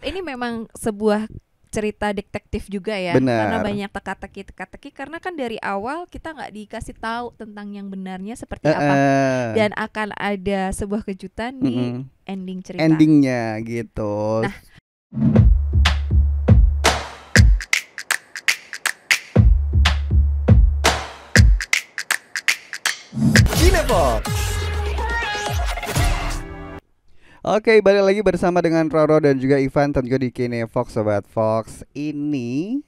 ini memang sebuah cerita detektif juga ya, karena Benar. banyak teka-teki karena kan dari awal kita nggak dikasih tahu tentang yang benarnya seperti apa, Heeh. dan akan ada sebuah kejutan di Mm-mm. ending cerita. Endingnya gitu. Nah, Cinefox. Oke, balik lagi bersama dengan Roro dan juga Ivan tentunya di Kinefox Sobat Fox. Ini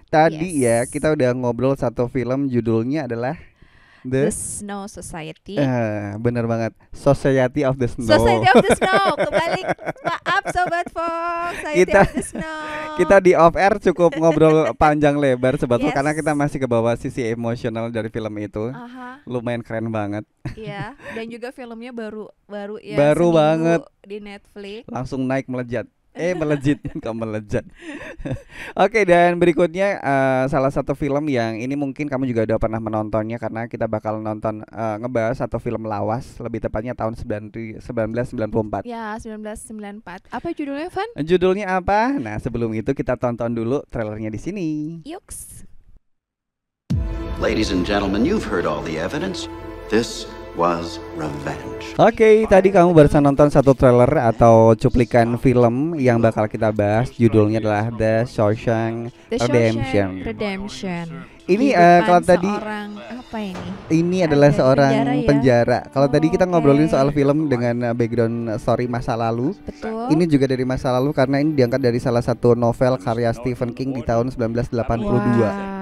tadi ya yes, kita udah ngobrol satu film judulnya adalah The The Snow Society. bener banget, Society of the Society Snow. of the Snow. Kembali, maaf Sobat Fox, Society Kita of the Snow. kita di off air cukup ngobrol panjang lebar Sobat Fox karena kita Yes. masih ke bawah sisi emosional dari film itu. Aha, Lumayan keren banget. iya. Dan juga filmnya baru ya, Baru banget, seminggu di Netflix. langsung naik melejit. Melejit, kok melejit. Oke, dan berikutnya salah satu film yang ini mungkin kamu juga udah pernah menontonnya karena kita bakal nonton ngebahas satu film lawas, lebih tepatnya tahun 1994. Ya, 1994. Apa judulnya, Van? Judulnya apa? Nah, sebelum itu kita tonton dulu trailernya di sini. Yuks. Ladies and gentlemen, you've heard all the evidence. This was revenge. Oke, tadi kamu barusan nonton satu trailer atau cuplikan film yang bakal kita bahas. Judulnya adalah The Shawshank The Redemption. Shawshank Redemption. Ini Kehidupan kalau tadi seorang apa ini? ini adalah Ada di seorang penjara ya? penjara. Kalau tadi kita Oke. ngobrolin soal film dengan background story masa lalu, Betul. ini juga dari masa lalu karena ini diangkat dari salah satu novel karya Stephen King di tahun 1982. Wow.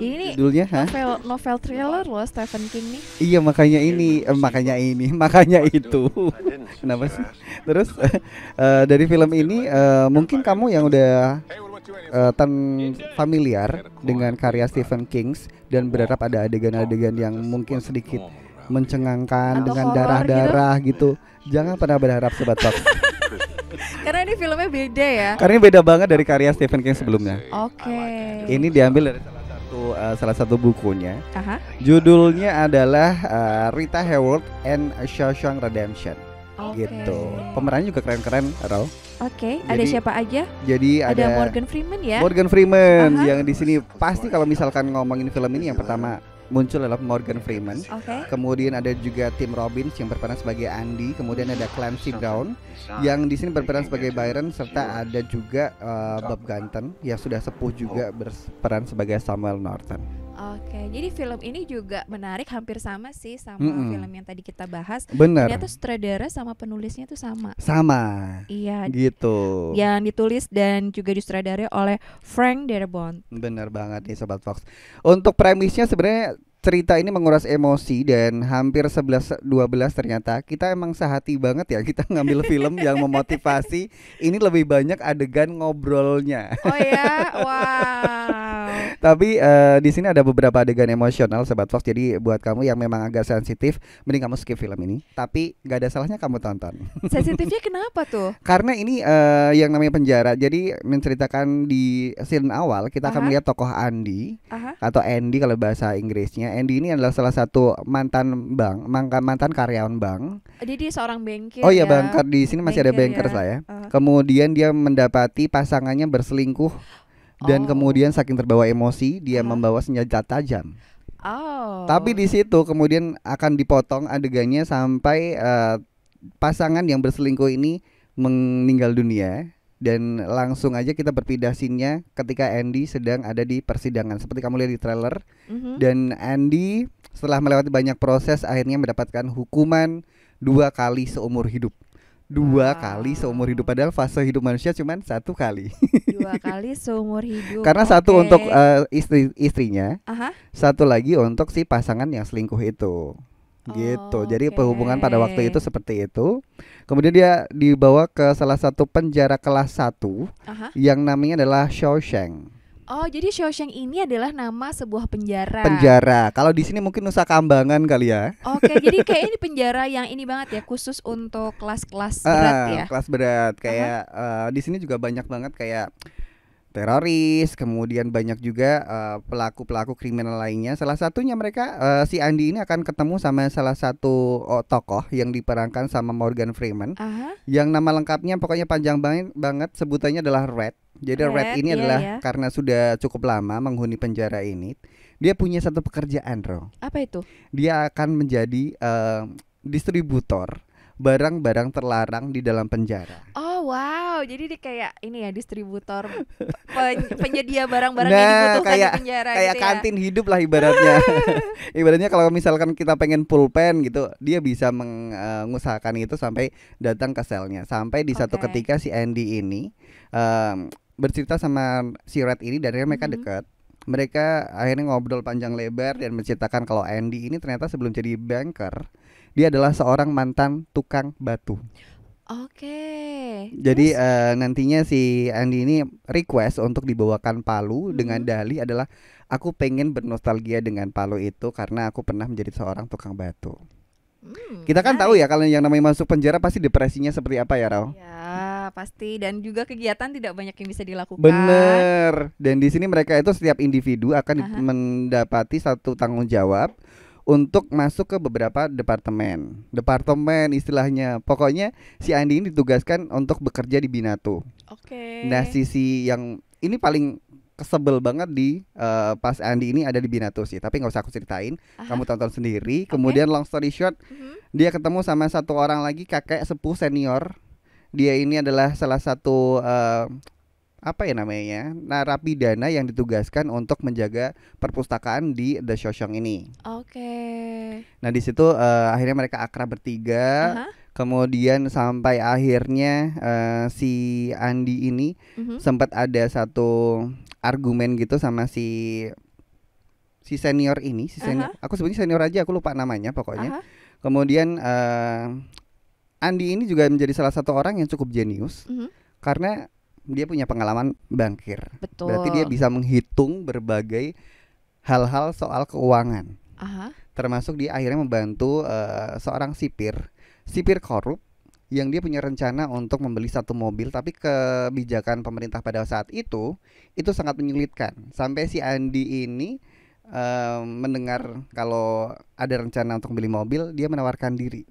Ini Judulnya, hah? novel thriller loh Stephen King nih. Iya, makanya itu. Kenapa sih? Terus dari film ini mungkin kamu yang udah familiar dengan karya Stephen King dan berharap ada adegan-adegan yang mungkin sedikit mencengangkan Atau dengan horor darah-darah gitu. Jangan pernah berharap Sobat Fox. Karena ini filmnya beda ya. Karena ini beda banget dari karya Stephen King sebelumnya. Oke. Ini diambil dari salah satu bukunya. Aha. Judulnya adalah Rita Hayworth and Shawshank Redemption. Oke. Gitu. Pemerannya juga keren-keren, Raul. Oke, ada Jadi- siapa aja? Jadi Ada ada Morgan Freeman ya. Morgan Freeman Aha. yang di sini pasti kalau misalkan ngomongin film ini yang pertama muncul adalah Morgan Freeman. Oke. Kemudian ada juga Tim Robbins yang berperan sebagai Andy. Kemudian ada Clancy Brown yang di sini berperan sebagai Byron, serta ada juga Bob Gunton yang sudah sepuh juga berperan sebagai Samuel Norton. Oke, jadi film ini juga menarik, hampir sama sih sama Mm-mm. film yang tadi kita bahas. Bener, Ternyata sutradara sama penulisnya tuh sama. sama Iya, gitu. yang ditulis dan juga disutradarai oleh Frank Darabont. Bener banget nih Sobat Fox. Untuk premisnya sebenarnya cerita ini menguras emosi dan hampir 11-12 ternyata kita emang sehati banget ya kita ngambil film yang memotivasi. Ini lebih banyak adegan ngobrolnya. Oh ya, wow. Tapi di sini ada beberapa adegan emosional Sobat Fox. Jadi buat kamu yang memang agak sensitif, mending kamu skip film ini. Tapi nggak ada salahnya kamu tonton. Sensitifnya kenapa tuh? Karena ini yang namanya penjara. Jadi menceritakan di scene awal kita akan Aha. melihat tokoh Andy Aha. atau Andy kalau bahasa Inggrisnya. Andy ini adalah salah satu mantan karyawan bank. Jadi dia seorang bankir. Oh iya, ya. banker di sini masih ada Banker bankers ya. lah ya. Uh, Kemudian dia mendapati pasangannya berselingkuh dan Oh. kemudian saking terbawa emosi dia Aha. membawa senjata tajam. Oh. Tapi di situ kemudian akan dipotong adegannya sampai pasangan yang berselingkuh ini meninggal dunia. Dan langsung aja kita berpindah scene-nya ketika Andy sedang ada di persidangan seperti kamu lihat di trailer. Mhm. Dan Andy setelah melewati banyak proses akhirnya mendapatkan hukuman 2 kali seumur hidup. 2 kali seumur hidup, padahal fase hidup manusia cuma 1 kali. 2 kali seumur hidup. Karena satu Oke. untuk istrinya, Aha. satu lagi untuk si pasangan yang selingkuh itu. Gitu. Jadi Oke. hubungan pada waktu itu seperti itu. Kemudian dia dibawa ke salah satu penjara kelas 1 Aha. yang namanya adalah Shawshank. Oh, jadi Shawshank ini adalah nama sebuah penjara. Penjara. Kalau di sini mungkin Nusa Kambangan kali ya. Oke, jadi kayak ini penjara yang ini banget ya, khusus untuk kelas-kelas berat ya. Kelas berat kayak di sini juga banyak banget kayak teroris, kemudian banyak juga pelaku-pelaku kriminal lainnya. Salah satunya mereka si Andy ini akan ketemu sama salah satu tokoh yang diperankan sama Morgan Freeman, Aha. yang nama lengkapnya pokoknya panjang banget sebutannya adalah Red. Jadi Red ini iya, adalah iya. karena sudah cukup lama menghuni penjara ini, dia punya satu pekerjaan, Ro. Apa itu? Dia akan menjadi distributor barang-barang terlarang di dalam penjara. Oh wow, jadi dia kayak ini ya, distributor penyedia barang-barang yang Nah, dibutuhkan kayak di penjara kayak gitu ya. kantin hidup lah ibaratnya. Ibaratnya kalau misalkan kita pengen pulpen gitu, dia bisa mengusahakan itu sampai datang ke selnya. Sampai di satu Oke. ketika si Andy ini bercerita sama si Red ini, dan akhirnya mereka dekat. Mereka akhirnya ngobrol panjang lebar dan menceritakan kalau Andy ini ternyata sebelum jadi banker, dia adalah seorang mantan tukang batu. Oke. Jadi Terus? nantinya si Andy ini request untuk dibawakan Palu dengan dalih adalah aku pengen bernostalgia dengan Palu itu karena aku pernah menjadi seorang tukang batu. Kita kan tahu ya kalau yang namanya masuk penjara pasti depresinya seperti apa ya, Rao? Ya pasti, dan juga kegiatan tidak banyak yang bisa dilakukan. Bener. Dan di sini mereka itu setiap individu akan mendapati satu tanggung jawab untuk masuk ke beberapa departemen istilahnya. Pokoknya si Andi ini ditugaskan untuk bekerja di Binatu. Oke. Nah, sisi yang ini paling kesebel banget di pas Andi ini ada di Binatu sih. Tapi nggak usah aku ceritain, kamu tonton sendiri. Kemudian long story short, dia ketemu sama satu orang lagi kakek sepuh senior. Dia ini adalah salah satu apa ya namanya, narapidana yang ditugaskan untuk menjaga perpustakaan di The Shawshank ini. Oke. Nah di situ akhirnya mereka akrab bertiga. Kemudian sampai akhirnya si Andi ini sempat ada satu argumen gitu sama si senior ini, aku sebutnya senior aja, aku lupa namanya pokoknya. Kemudian Andi ini juga menjadi salah satu orang yang cukup jenius karena dia punya pengalaman bankir. Betul. Berarti dia bisa menghitung berbagai hal-hal soal keuangan. Termasuk dia akhirnya membantu seorang sipir korup yang dia punya rencana untuk membeli satu mobil, tapi kebijakan pemerintah pada saat itu sangat menyulitkan. Sampai si Andi ini mendengar kalau ada rencana untuk beli mobil, dia menawarkan diri.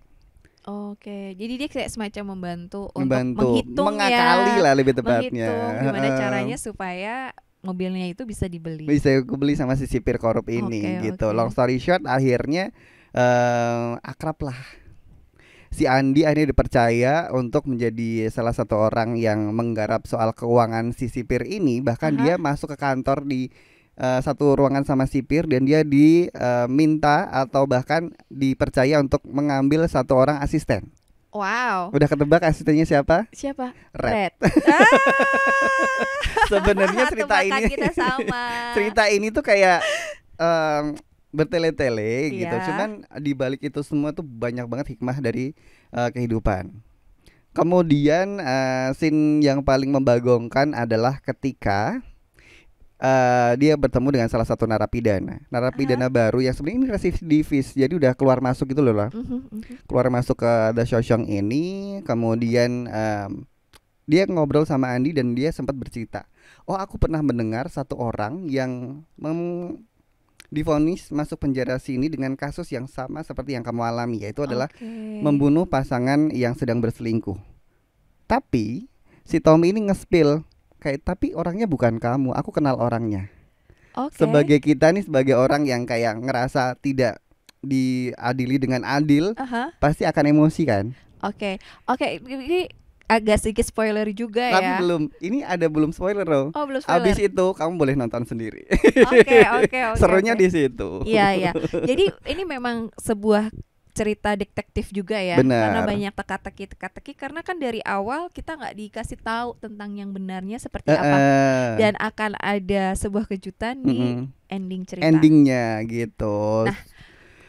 Oke, jadi dia kayak semacam membantu untuk mengakali lah lebih tepatnya. Menghitung gimana caranya supaya mobilnya itu bisa dibeli. Bisa beli sama si sipir korup ini gitu. Long story short, akhirnya akrab lah. Si Andi akhirnya dipercaya untuk menjadi salah satu orang yang menggarap soal keuangan si sipir ini. Bahkan dia masuk ke kantor di satu ruangan sama sipir, dan dia diminta atau bahkan dipercaya untuk mengambil satu orang asisten. Wow. Udah ketebak asistennya siapa? Siapa? Red. Sebenarnya cerita ini tuh kayak bertele-tele gitu. Cuman di balik itu semua tuh banyak banget hikmah dari kehidupan. Kemudian scene yang paling membagongkan adalah ketika dia bertemu dengan salah satu narapidana baru yang sebenarnya ini residivis, jadi udah keluar masuk gitu loh lah. Keluar masuk ke The Shawshank ini. Kemudian dia ngobrol sama Andi dan dia sempat bercerita, oh aku pernah mendengar satu orang yang divonis masuk penjara sini dengan kasus yang sama seperti yang kamu alami, yaitu adalah membunuh pasangan yang sedang berselingkuh. Tapi si Tommy ini nge-spill kayak, tapi orangnya bukan kamu, aku kenal orangnya. Sebagai kita nih, sebagai orang yang kayak ngerasa tidak diadili dengan adil, pasti akan emosi kan. Oke, ini agak sedikit spoiler juga ya. Tapi belum spoiler loh. Oh, belum spoiler. Abis itu kamu boleh nonton sendiri. Oke. Serunya di situ. Iya. Jadi ini memang sebuah cerita detektif juga ya. Benar. Karena banyak teka-teki karena kan dari awal kita nggak dikasih tahu tentang yang benarnya seperti apa, dan akan ada sebuah kejutan di ending cerita. Endingnya gitu. Nah,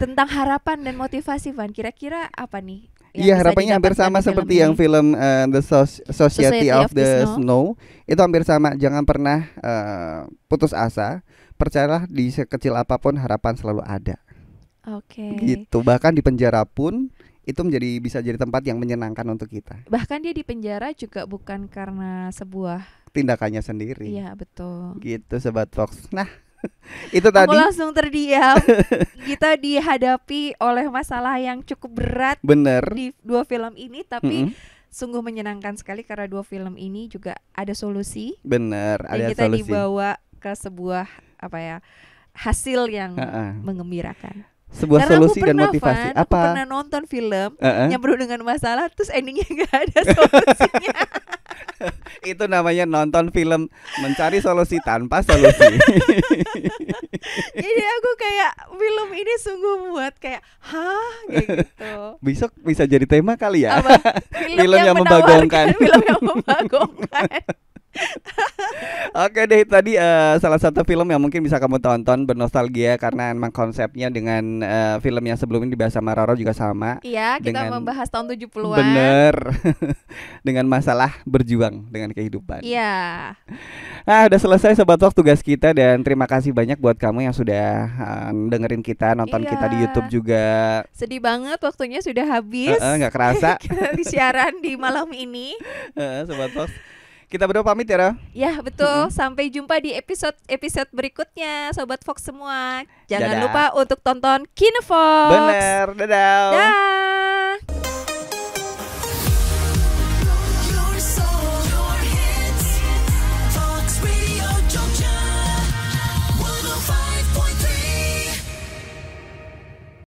tentang harapan dan motivasi, Van, kira-kira apa nih? Iya, harapannya hampir sama seperti yang film The Society of the Snow. Itu hampir sama. Jangan pernah putus asa. Percayalah, di sekecil apapun harapan selalu ada. Oke. Gitu. Bahkan di penjara pun itu bisa jadi tempat yang menyenangkan untuk kita. Bahkan dia di penjara juga bukan karena sebuah tindakannya sendiri. Iya, betul. Gitu Sobat Fox. Nah, itu tadi. Aku langsung terdiam. Kita dihadapi oleh masalah yang cukup berat. Bener. Di 2 film ini, tapi sungguh menyenangkan sekali karena 2 film ini juga ada solusi. Bener, ada dan kita solusi. Dibawa ke sebuah hasil yang menggembirakan. Sebuah karena solusi dan pernah, motivasi. Van, Apa? Aku pernah nonton film yang penuh dengan masalah, terus endingnya nggak ada solusinya. Itu namanya nonton film mencari solusi tanpa solusi. Jadi aku kayak film ini sungguh buat kayak kayak gitu. Besok bisa jadi tema kali ya. Film yang membagongkan. Film yang membagongkan. Oke deh, tadi salah satu film yang mungkin bisa kamu tonton bernostalgia karena emang konsepnya dengan film yang sebelumnya dibahas sama Roro juga sama. Iya, kita membahas tahun 70-an. Bener. Dengan masalah berjuang dengan kehidupan. Iya. Nah, udah selesai Sobat Fox tugas kita, dan terima kasih banyak buat kamu yang sudah dengerin kita, nonton kita di YouTube juga. Sedih banget waktunya sudah habis. Nggak kerasa. Kita di siaran di malam ini. Sobat Fox, kita berdua pamit ya, Ro? Ya, betul. Sampai jumpa di episode berikutnya, Sobat Fox semua. Jangan lupa untuk tonton Kino Fox. Bener, dadah. Dah.